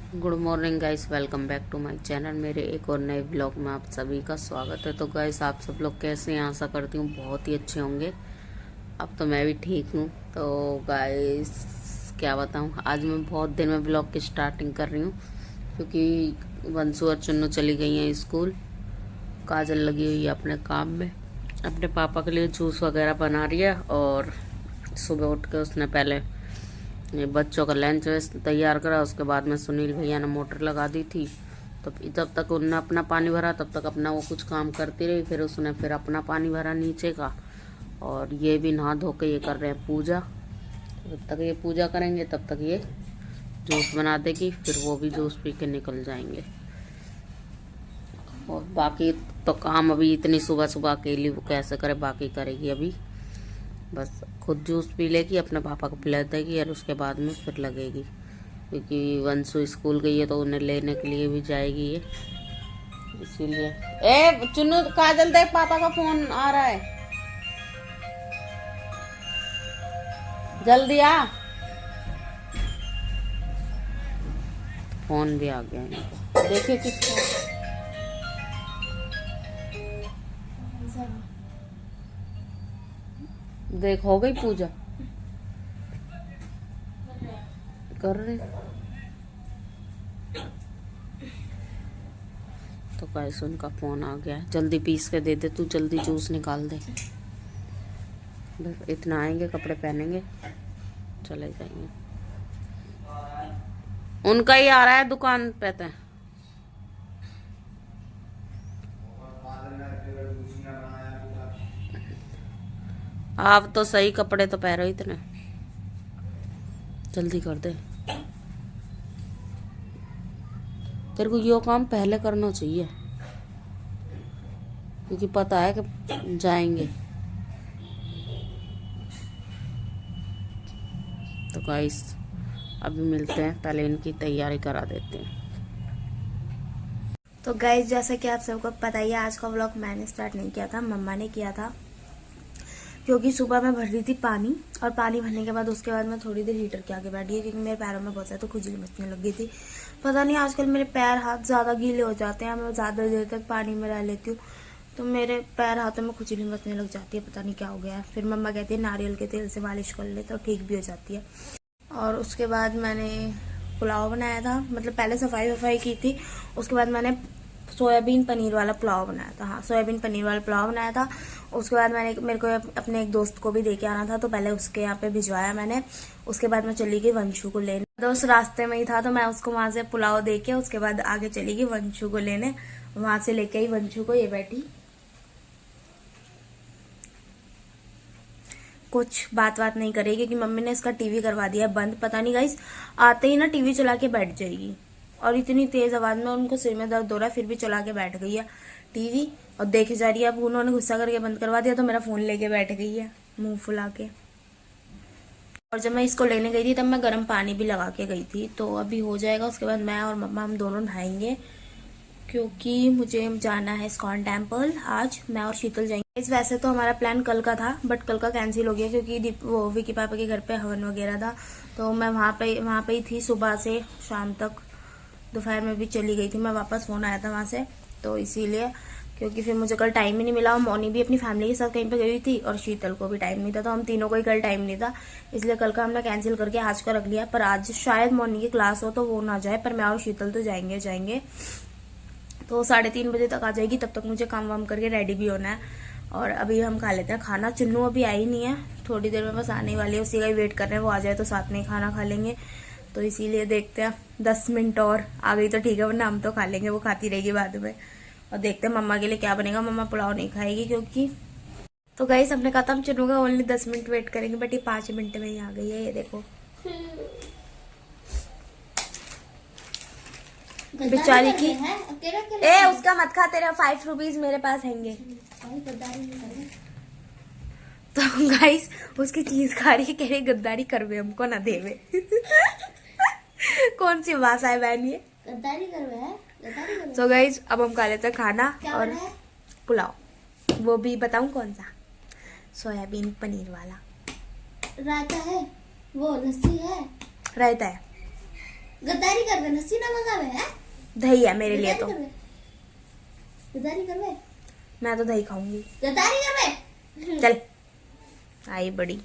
Good morning guys, welcome back to my channel. मेरे एक और नए ब्लॉग में आप सभी का स्वागत है। तो गाइस, आप सब लोग कैसे हैं? आशा करती हूँ बहुत ही अच्छे होंगे। अब तो मैं भी ठीक हूँ। तो गाइस, क्या बताऊँ, आज मैं बहुत दिन में ब्लॉग की स्टार्टिंग कर रही हूँ क्योंकि वंशु और चुन्नू चली गई हैं स्कूल। काजल लगी हुई है अपने काम में, अपने पापा के लिए जूस वगैरह बना रही है। और सुबह उठ के उसने पहले ये बच्चों का लंच तैयार करा, उसके बाद में सुनील भैया ने मोटर लगा दी थी। तो जब तक उनने अपना पानी भरा तब तक अपना वो कुछ काम करती रही। फिर उसने फिर अपना पानी भरा नीचे का, और ये भी नहा धो के ये कर रहे हैं पूजा। जब तक ये पूजा करेंगे तब तक ये जूस बना देगी, फिर वो भी जूस पी के निकल जाएंगे। और बाकी तो काम अभी इतनी सुबह सुबह अकेली वो कैसे करे, बाकी करेगी अभी। बस खुद जूस पी लेगी, अपने पापा को पिला देगी और उसके बाद में फिर लगेगी, क्योंकि वंशु स्कूल गई है तो उन्हें लेने के लिए भी जाएगी ये, इसीलिए। ए चुन्नू, काजल देख, पापा का फोन आ रहा है, जल्दी आ। फोन भी आ गया इनको, देखिए किसका। देख, हो गई पूजा कर रहे। तो गाइस, उनका फोन आ गया, जल्दी पीस के दे दे तू, जल्दी जूस निकाल दे। बस इतना आएंगे, कपड़े पहनेंगे, चले जाएंगे। उनका ही आ रहा है दुकान पे तो। आप तो सही, कपड़े तो पहनो इतने, जल्दी कर दे। तेरे को यो काम पहले करना चाहिए, क्योंकि पता है कि जाएंगे। तो गाइस, अभी मिलते हैं, पहले इनकी तैयारी करा देते हैं। तो गाइस, जैसा कि आप सबको पता ही है, आज का व्लॉग मैंने स्टार्ट नहीं किया था, मम्मा ने किया था। क्योंकि सुबह मैं भर रही थी पानी, और पानी भरने के बाद उसके बाद मैं थोड़ी देर हीटर के आगे बैठी है, क्योंकि मेरे पैरों में बहुत ज़्यादा खुजली मचने लग गई थी। पता नहीं, आजकल मेरे पैर हाथ ज़्यादा गीले हो जाते हैं, मैं ज़्यादा देर तक पानी में रह लेती हूँ तो मेरे पैर हाथों में खुजली मचने लग जाती है, पता नहीं क्या हो गया है। फिर मम्मा कहती है नारियल के तेल से मालिश कर ले तो ठीक भी हो जाती है। और उसके बाद मैंने पुलाव बनाया था, मतलब पहले सफाई वफाई की थी, उसके बाद मैंने सोयाबीन पनीर वाला पुलाव बनाया था। हाँ, सोयाबीन पनीर वाला पुलाव बनाया था। उसके बाद मेरे को अपने एक दोस्त को भी दे के आना था, तो पहले उसके यहाँ पे भिजवाया मैंने। उसके बाद मैं चली गई वंशु को लेने, दोस्त रास्ते में ही था, तो मैं उसको वहां से पुलाव दे के उसके बाद आगे चली गई वंशु को लेने। वहां से लेके आई वंशु को, ये बैठी कुछ बात नहीं करेगी, क्योंकि मम्मी ने इसका टीवी करवा दिया बंद। पता नहीं गाइस, आते ही ना टीवी चला के बैठ जाएगी, और इतनी तेज आवाज में, उनको सिर में दर्द हो रहा है फिर भी चला के बैठ गई है टीवी, और देखे जा रही है। अब उन्होंने गुस्सा करके बंद करवा दिया तो मेरा फोन लेके बैठ गई है मुंह फुला के। और जब मैं इसको लेने गई थी तब मैं गर्म पानी भी लगा के गई थी, तो अभी हो जाएगा। उसके बाद मैं और मम्मा हम दोनों नहाएंगे, क्योंकि मुझे जाना है इस्कॉन टेम्पल आज, मैं और शीतल जाएंगे। इस वैसे तो हमारा प्लान कल का था, बट कल का कैंसिल हो गया, क्योंकि वो विकी पापा के घर पे हवन वगैरह था। तो मैं वहाँ पे ही थी सुबह से शाम तक, दोपहर में भी चली गई थी मैं, वापस फोन आया था वहाँ से, तो इसीलिए। क्योंकि फिर मुझे कल टाइम ही नहीं मिला, और मौनी भी अपनी फैमिली के साथ कहीं पे गई थी, और शीतल को भी टाइम नहीं था, तो हम तीनों को ही कल टाइम नहीं था, इसलिए कल का हमने कैंसिल करके आज का रख लिया। पर आज शायद मौनी की क्लास हो तो वो ना जाए, पर मैं और शीतल तो जाएंगे। तो 3:30 बजे तक आ जाएगी, तब तक मुझे काम वाम करके रेडी भी होना है। और अभी हम खा लेते हैं खाना। चुन्नू अभी आई नहीं है, थोड़ी देर में बस आने वाली है, उसी का ही वेट कर रहे हैं, वो आ जाए तो साथ में ही खाना खा लेंगे। तो इसीलिए देखते हैं, 10 मिनट और आ गई तो ठीक है, वरना हम तो खा लेंगे, वो खाती रहेगी बाद में। और देखते हैं मम्मा के लिए क्या बनेगा। मम्मा पुलाव नहीं खाएगी क्योंकि, तो गाइस हमने कहा था हम चुन्नू का ओनली 10 मिनट वेट करेंगे, बट ये 5 मिनट में ही आ गई है, ये देखो बेचारी की। ए उसका मत खा, तेरा 5 रुपीज मेरे पास हैंगे। तो गाइस, उसकी चीज खा रही है, कह रही गद्दारी करवे हमको ना देवे। कौन सी भाषा है बहन ये, गद्दारी करवे है। तो गाइस, अब हम खा लेते हैं खाना और पुलाव, वो भी बताऊं कौन सा, सोयाबीन पनीर वाला। रायता है, वो लस्सी है, रायता है। गद्दारी कर रहे नसी ना मजा में है। दही है मेरे लिए तो। गद्दारी कर रहे मैं तो दही खाऊंगी। गद्दारी कर रहे चल आई बड़ी।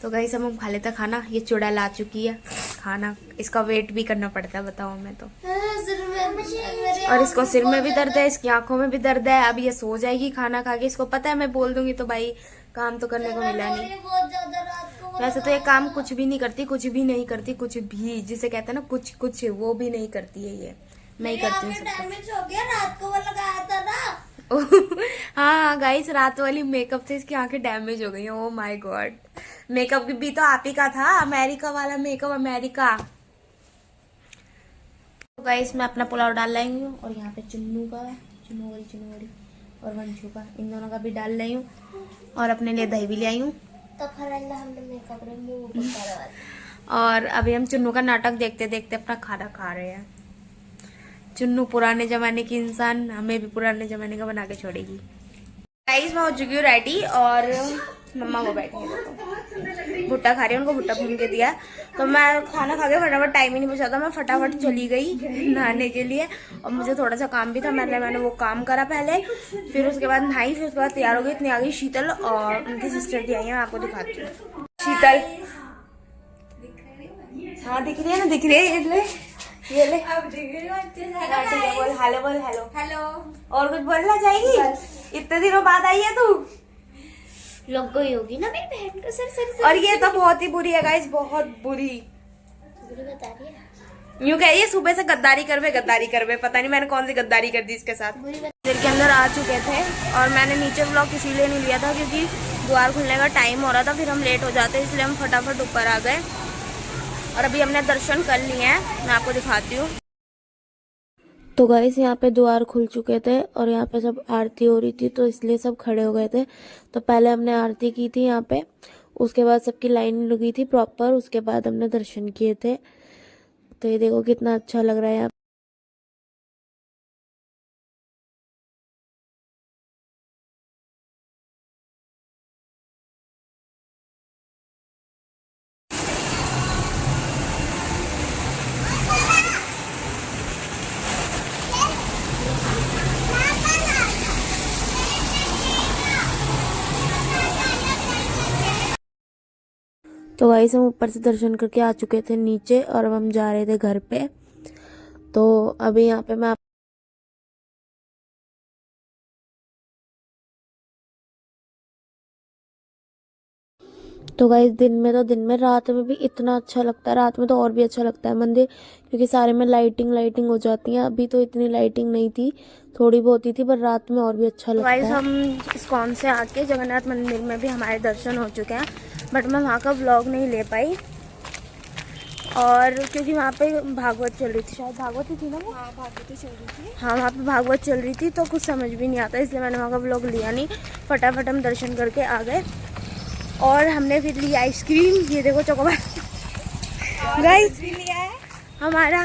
तो गाइस हम खा लेते खाना। ये चूड़ा ला चुकी है खाना। इसका वेट भी करना पड़ता है बताओ मैं तो। और इसको सिर में भी दर्द है, इसकी आंखों में भी दर्द है। अब ये सो जाएगी खाना खा के। इसको पता है मैं बोल दूंगी तो भाई काम तो करने को मिला नहीं। बहुत ज्यादा रात को वैसे तो ये काम कुछ भी नहीं करती, कुछ भी नहीं करती, कुछ भी जिसे कहते हैं ना कुछ कुछ वो भी नहीं करती है ये। मैं ही करती हूँ सब कुछ। डैमेज हो गया रात को वो लगाया था ना। हाँ गाइस रात वाली मेकअप से इसकी आंखें डैमेज हो गई हैं। Oh my God. मेकअप भी तो आप ही का था, अमेरिका वाला मेकअप, अमेरिका। तो गाइस मैं अपना पुलाव डाल रही हूँ और यहाँ पे चुन्नू चुनोरी और वंशु का, इन दोनों का भी डाल रही हूँ और अपने लिए दही भी ले आई हूँ। तो फिर अल्लाह हमने मेकअप रिमूव और अभी हम चुन्नू का नाटक देखते देखते अपना खाना खा रहे हैं। चुन्नू पुराने जमाने की इंसान हमें भी पुराने जमाने का बना के छोड़ेगी। गाइस मैं हो चुकी हूँ रेडी और मम्मा वो बैठी है देखो भुट्टा खा रही है। उनको भुट्टा भून के दिया तो मैं खाना खा के फटाफट, टाइम ही नहीं बचा था, मैं फटाफट चली गई नहाने के लिए। और मुझे थोड़ा सा काम भी था, मैंने वो काम करा पहले, फिर उसके बाद नहाई, फिर उसके बाद तैयार हो गई। इतनी आ गई शीतल और उनकी सिस्टर भी आई है। मैं आपको दिखाती हूँ। शीतल हाँ दिख रही है ना, दिख रही है ये ले अब देख रही हूँ बोल हेलो, बोल हेलो हेलो। और कुछ बोलना चाहेगी? इतने दिनों बाद आई है तू। लग गई होगी ना मेरी बहन को सर और ये तो बहुत ही बुरी है गाइस, बहुत बुरी। बता रही है यूँ कहिए सुबह से गद्दारी करवे। पता नहीं मैंने कौन सी गद्दारी कर दी इसके साथ। मंदिर के अंदर आ चुके थे और मैंने नीचे व्लॉग इसीलिए नहीं लिया था क्योंकि द्वार खुलने का टाइम हो रहा था, फिर हम लेट हो जाते, इसलिए हम फटाफट ऊपर आ गए। और अभी हमने दर्शन कर लिए हैं, मैं आपको दिखाती हूँ। तो गाइस यहाँ पे द्वार खुल चुके थे और यहाँ पे सब आरती हो रही थी तो इसलिए सब खड़े हो गए थे। तो पहले हमने आरती की थी यहाँ पे, उसके बाद सबकी लाइन लगी थी प्रॉपर, उसके बाद हमने दर्शन किए थे। तो ये देखो कितना अच्छा लग रहा है यहाँ। तो गाइस हम ऊपर से दर्शन करके आ चुके थे नीचे और अब हम जा रहे थे घर पे। तो अभी यहाँ पे मैं तो गाइस दिन में रात में भी इतना अच्छा लगता है। रात में तो और भी अच्छा लगता है मंदिर, क्योंकि सारे में लाइटिंग हो जाती है। अभी तो इतनी लाइटिंग नहीं थी, थोड़ी बहुत ही थी, पर रात में और भी अच्छा लगता है। हम इस्कॉन से आके जगन्नाथ मंदिर में भी हमारे दर्शन हो चुके हैं, बट मैं वहाँ का व्लॉग नहीं ले पाई और क्योंकि वहाँ पे भागवत चल रही थी, शायद भागवत ही थी ना वो। हाँ भागवत चल रही थी। हाँ वहाँ पे भागवत चल रही थी तो कुछ समझ भी नहीं आता, इसलिए मैंने वहाँ का व्लॉग लिया नहीं। फटाफट हम दर्शन करके आ गए और हमने फिर ली आइसक्रीम। ये देखो चोकोबार गाइस भी लिया है हमारा,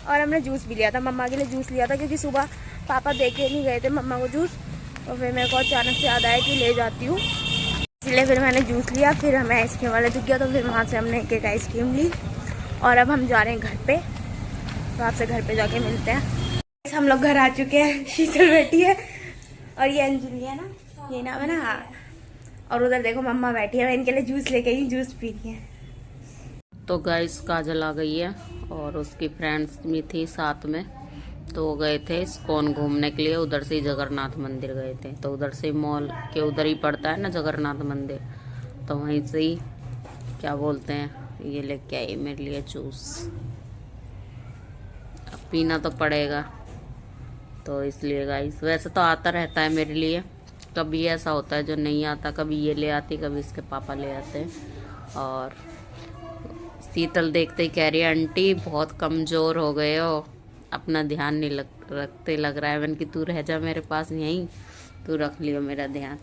और हमने जूस भी लिया था। मम्मा के लिए जूस लिया था क्योंकि सुबह पापा दे के नहीं गए थे मम्मा को जूस, और फिर मेरे को अचानक से याद आया कि ले जाती हूँ, इसलिए फिर मैंने जूस लिया। फिर हमें आइसक्रीम वाला दिख गया तो फिर वहाँ से हमने एक आइसक्रीम ली और अब हम जा रहे हैं घर पे। तो आपसे घर पे जाके मिलते हैं। हम लोग घर आ चुके हैं, शीतल बैठी है और ये अंजलि है ना, ये नाम है ना। हाँ और उधर देखो मम्मा बैठी है, मैं इनके लिए जूस लेके आई, जूस पी रही है। तो गाइस काजल आ गई है और उसकी फ्रेंड्स भी थी साथ में, तो वो गए थे इस्कॉन घूमने के लिए। उधर से ही जगन्नाथ मंदिर गए थे, तो उधर से मॉल के उधर ही पड़ता है ना जगन्नाथ मंदिर, तो वहीं से ही क्या बोलते हैं ये लेके आई मेरे लिए जूस। अब पीना तो पड़ेगा तो इसलिए गाइस, वैसे तो आता रहता है मेरे लिए, कभी ऐसा होता है जो नहीं आता, कभी ये ले आती कभी इसके पापा ले आते हैं। और शीतल देखते ही कह रही है आंटी बहुत कमज़ोर हो गए हो, अपना ध्यान नहीं रखते लग रहा है। मैंने कि तू रह जा मेरे पास यहीं, तू रख लियो मेरा ध्यान।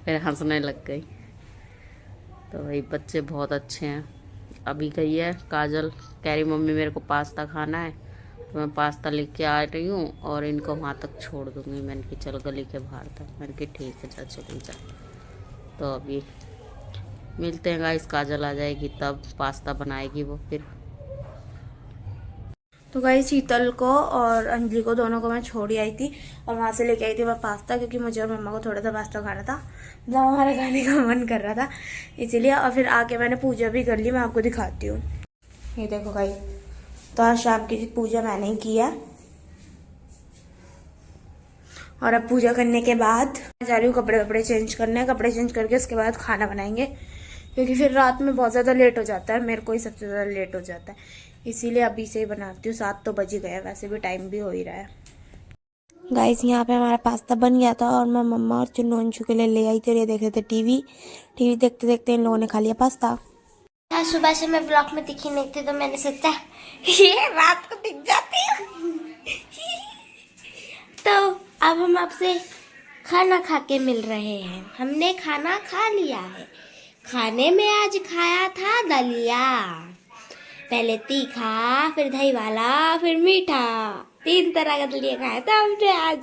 फिर हंसने लग गई। तो भाई बच्चे बहुत अच्छे हैं। अभी गई है काजल, कह रही मम्मी मेरे को पास्ता खाना है, तो मैं पास्ता लेके आ रही हूँ और इनको वहाँ तक छोड़ दूँगी। मैंने कि चल गली के बाहर तक, मैंने कि ठीक है जा चली जा। तो अभी मिलते हैं गाइस, काजल आ जाएगी तब पास्ता बनाएगी वो फिर। तो गाइस शीतल को और अंजलि को दोनों को मैं छोड़ ही आई थी और वहां से लेके आई थी मैं पास्ता, क्योंकि मुझे और मम्मा को थोड़ा सा पास्ता खाना था, मतलब हमारा खाने का मन कर रहा था इसीलिए। और फिर आके मैंने पूजा भी कर ली, मैं आपको दिखाती हूँ। ये देखो गाइस, तो आज शाम की पूजा मैंने ही की है। और अब पूजा करने के बाद जा रही हूँ कपड़े चेंज करने। कपड़े चेंज करके उसके बाद खाना बनाएंगे, क्योंकि फिर रात में बहुत ज़्यादा लेट हो जाता है, मेरे को ही सबसे ज़्यादा लेट हो जाता है, इसीलिए अभी से ही बनाती हूँ। 7 तो बज ही गए, वैसे भी टाइम भी हो ही रहा है। गाइस यहाँ पे हमारा पास्ता बन गया था और मैं मम्मा और चुन्नू अंशु के लिए ले आई थी। ये देख रहे थे टीवी देखते देखते इन लोगों ने खा लिया पास्ता। आज सुबह से मैं ब्लॉग में दिखी नहीं थी, तो मैंने सोचा ये रात को दिख जाती हूँ। तो अब हम आपसे खाना खा के मिल रहे हैं। हमने खाना खा लिया है। खाने में आज खाया था दलिया, पहले तीखा, फिर दही वाला, फिर मीठा, 3 तरह का दलिया खाया था हमने आज।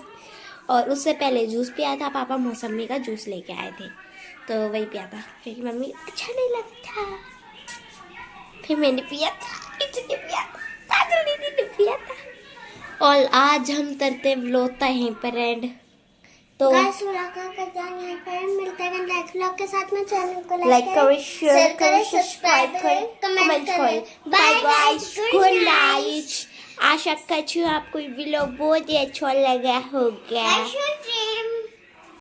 और उससे पहले जूस पिया था, पापा मौसमी का जूस लेके आए थे, तो वही पिया था, क्योंकि मम्मी अच्छा नहीं लगता। फिर मैंने पिया था, इसलिए पिया था, काजल दीदी ने पिया था। और आज हम करते व्लॉग यहीं पर एंड। तो मिलते हैं नेक्स्ट व्लॉग के साथ में। चैनल को लाइक करें, शेयर करें, सब्सक्राइब करें, कमेंट करें। Bye bye, good night. आशा करती हूँ आपको व्लॉग बहुत ही अच्छा लगा होगा।